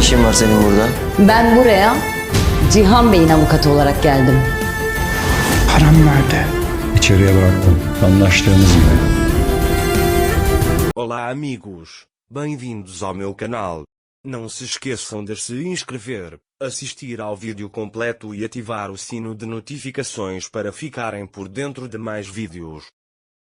işin var senin burada? Ben buraya Cihan Bey'in avukatı olarak geldim. Param nerede? İçeriye bıraktım. Anlaştığımız gibi. Olá amigos, bem-vindos ao meu canal. Não se esqueçam de se inscrever, assistir ao vídeo completo e ativar o sino de notificações para ficarem por dentro de mais vídeos.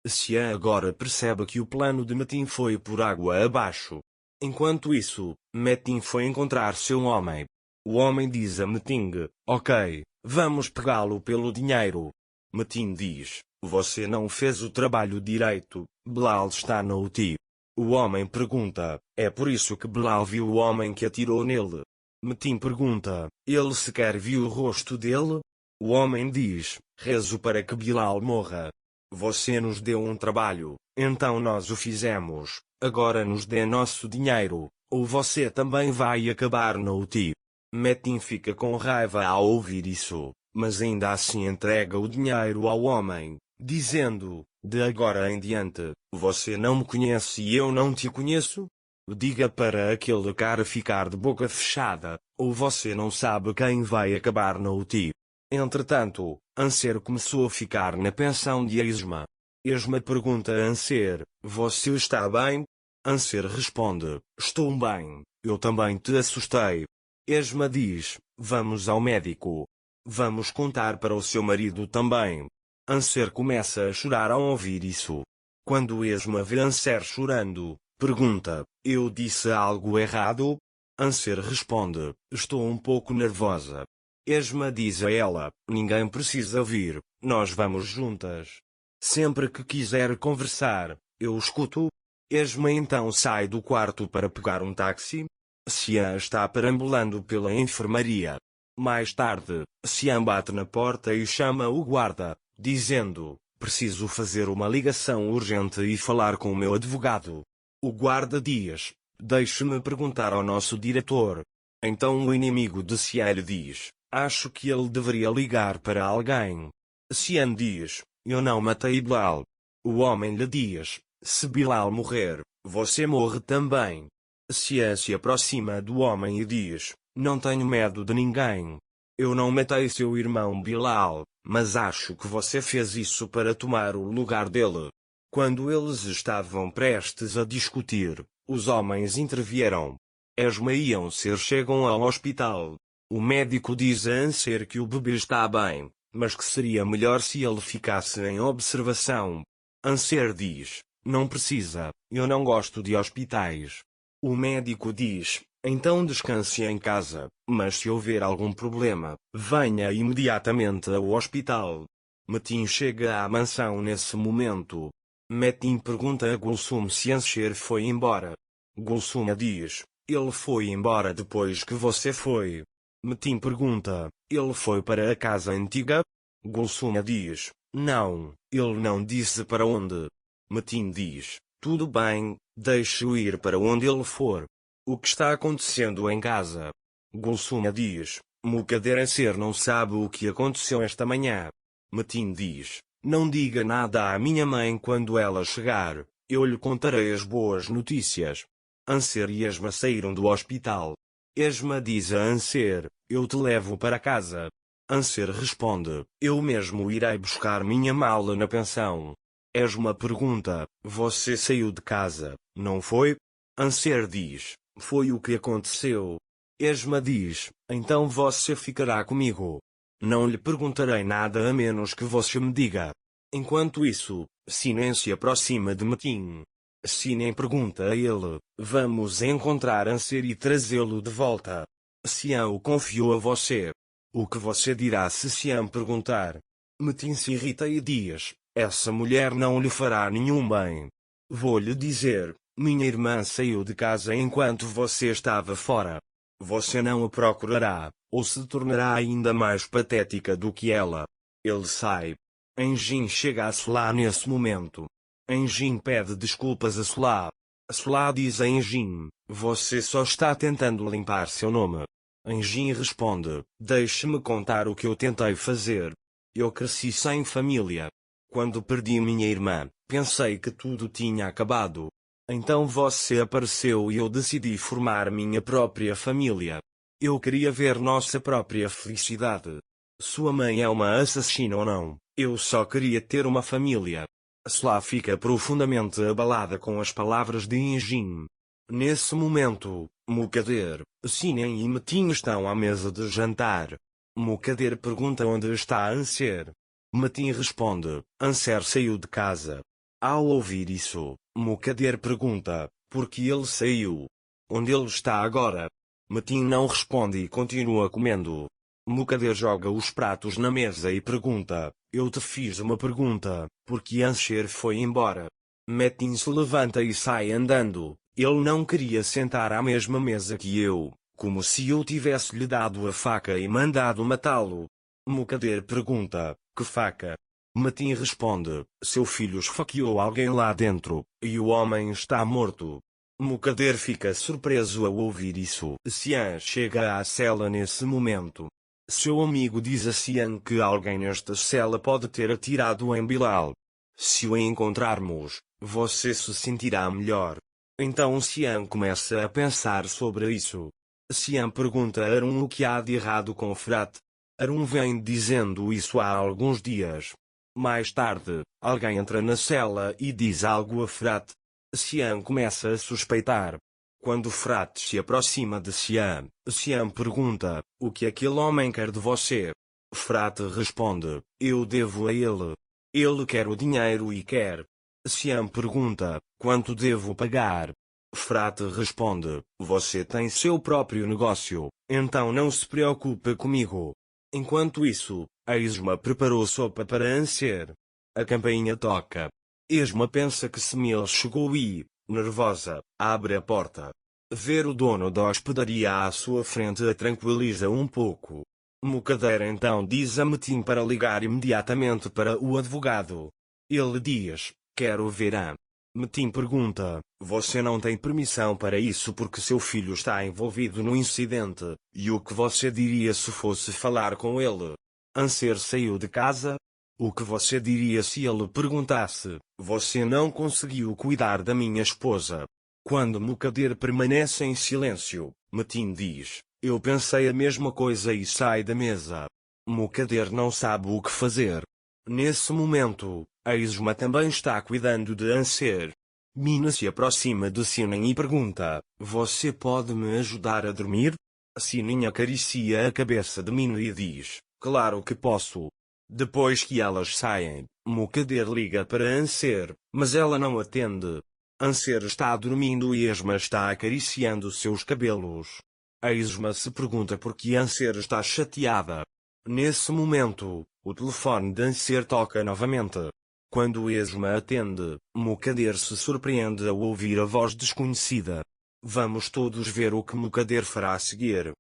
Xian agora percebe que o plano de Metin foi por água abaixo. Enquanto isso, Metin foi encontrar seu homem. O homem diz a Metin: ok, vamos pegá-lo pelo dinheiro. Metin diz: você não fez o trabalho direito, Bilal está na UTI. O homem pergunta: é por isso que Bilal viu o homem que atirou nele? Metin pergunta: ele sequer viu o rosto dele? O homem diz: rezo para que Bilal morra. Você nos deu um trabalho, então nós o fizemos, agora nos dê nosso dinheiro, ou você também vai acabar na UTI. Metin fica com raiva ao ouvir isso, mas ainda assim entrega o dinheiro ao homem, dizendo: de agora em diante, você não me conhece e eu não te conheço? Diga para aquele cara ficar de boca fechada, ou você não sabe quem vai acabar na UTI. Entretanto, Anser começou a ficar na pensão de Esma. Esma pergunta a Anser: você está bem? Anser responde: estou bem, eu também te assustei. Esma diz: vamos ao médico. Vamos contar para o seu marido também. Anser começa a chorar ao ouvir isso. Quando Esma vê Anser chorando, pergunta: eu disse algo errado? Anser responde: estou um pouco nervosa. Esma diz a ela: ninguém precisa vir, nós vamos juntas. Sempre que quiser conversar, eu escuto. Esma então sai do quarto para pegar um táxi. Xian está perambulando pela enfermaria. Mais tarde, Xian bate na porta e chama o guarda, dizendo: preciso fazer uma ligação urgente e falar com o meu advogado. O guarda diz: deixe-me perguntar ao nosso diretor. Então o inimigo de Xian lhe diz: acho que ele deveria ligar para alguém. Xian diz: eu não matei Bilal. O homem lhe diz: se Bilal morrer, você morre também. Xian se aproxima do homem e diz: não tenho medo de ninguém. Eu não matei seu irmão Bilal, mas acho que você fez isso para tomar o lugar dele. Quando eles estavam prestes a discutir, os homens intervieram. Esma e Anser chegam ao hospital. O médico diz a Anser que o bebê está bem, mas que seria melhor se ele ficasse em observação. Anser diz: não precisa, eu não gosto de hospitais. O médico diz: então descanse em casa, mas se houver algum problema, venha imediatamente ao hospital. Metin chega à mansão nesse momento. Metin pergunta a Gulsum se Anser foi embora. Gulsum diz: ele foi embora depois que você foi. Metin pergunta: ele foi para a casa antiga? Gulsum diz: não, ele não disse para onde. Metin diz: tudo bem, deixe-o ir para onde ele for. O que está acontecendo em casa? Gulsum diz: Mukader Anser não sabe o que aconteceu esta manhã. Metin diz: não diga nada à minha mãe quando ela chegar, eu lhe contarei as boas notícias. Anser e Esma saíram do hospital. Esma diz a Anser: eu te levo para casa. Anser responde: eu mesmo irei buscar minha mala na pensão. Esma pergunta: você saiu de casa, não foi? Anser diz: foi o que aconteceu. Esma diz: então você ficará comigo. Não lhe perguntarei nada a menos que você me diga. Enquanto isso, Sinem se aproxima de Metin. Sinem pergunta a ele: vamos encontrar Anser e trazê-lo de volta. Xian o confiou a você. O que você dirá se Xian perguntar? Metin se irrita e diz: essa mulher não lhe fará nenhum bem. Vou-lhe dizer: minha irmã saiu de casa enquanto você estava fora. Você não a procurará, ou se tornará ainda mais patética do que ela. Ele sai. Enjin chega a Solá nesse momento. Enjin pede desculpas a Solá. Solá diz a Enjin: você só está tentando limpar seu nome. Enjin responde: deixe-me contar o que eu tentei fazer. Eu cresci sem família. Quando perdi minha irmã, pensei que tudo tinha acabado. Então você apareceu e eu decidi formar minha própria família. Eu queria ver nossa própria felicidade. Sua mãe é uma assassina ou não, eu só queria ter uma família. Sla fica profundamente abalada com as palavras de Injin. Nesse momento, Mukader, Sinen e Metin estão à mesa de jantar. Mukader pergunta onde está Anser. Metin responde, Anser saiu de casa. Ao ouvir isso, Mukader pergunta, por que ele saiu? Onde ele está agora? Metin não responde e continua comendo. Mukader joga os pratos na mesa e pergunta, eu te fiz uma pergunta, por que Anser foi embora? Metin se levanta e sai andando, ele não queria sentar à mesma mesa que eu, como se eu tivesse lhe dado a faca e mandado matá-lo. Mukader pergunta, que faca? Metin responde, seu filho esfaqueou alguém lá dentro, e o homem está morto. Mukader fica surpreso ao ouvir isso. Xian chega à cela nesse momento. Seu amigo diz a Xian que alguém nesta cela pode ter atirado em Bilal. Se o encontrarmos, você se sentirá melhor. Então Xian começa a pensar sobre isso. Xian pergunta a Arun o que há de errado com Frat. Arun vem dizendo isso há alguns dias. Mais tarde, alguém entra na cela e diz algo a Frat. Xian começa a suspeitar. Quando Frat se aproxima de Xian, Xian pergunta, o que aquele homem quer de você? Frat responde, eu devo a ele. Ele quer o dinheiro e quer. Xian pergunta, quanto devo pagar? Frat responde, você tem seu próprio negócio, então não se preocupe comigo. Enquanto isso, a Esma preparou sopa para Anser. A campainha toca. Esma pensa que Semil chegou e, nervosa, abre a porta. Ver o dono da hospedaria à sua frente a tranquiliza um pouco. Mukader então diz a Metin para ligar imediatamente para o advogado. Ele diz, quero ver a... Metin pergunta, você não tem permissão para isso porque seu filho está envolvido no incidente, e o que você diria se fosse falar com ele? Anser saiu de casa? O que você diria se ele perguntasse, você não conseguiu cuidar da minha esposa? Quando Mukader permanece em silêncio, Metin diz, eu pensei a mesma coisa e sai da mesa. Mukader não sabe o que fazer. Nesse momento, a Esma também está cuidando de Anser. Mina se aproxima de Sinen e pergunta, você pode me ajudar a dormir? Sinen acaricia a cabeça de Mina e diz, claro que posso. Depois que elas saem, Mukader liga para Anser, mas ela não atende. Anser está dormindo e Esma está acariciando seus cabelos. A Esma se pergunta por que Anser está chateada. Nesse momento, o telefone de Anser toca novamente. Quando Esma atende, Mukader se surpreende ao ouvir a voz desconhecida. Vamos todos ver o que Mukader fará a seguir.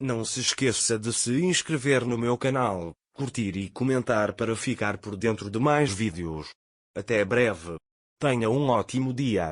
Não se esqueça de se inscrever no meu canal, curtir e comentar para ficar por dentro de mais vídeos. Até breve. Tenha um ótimo dia.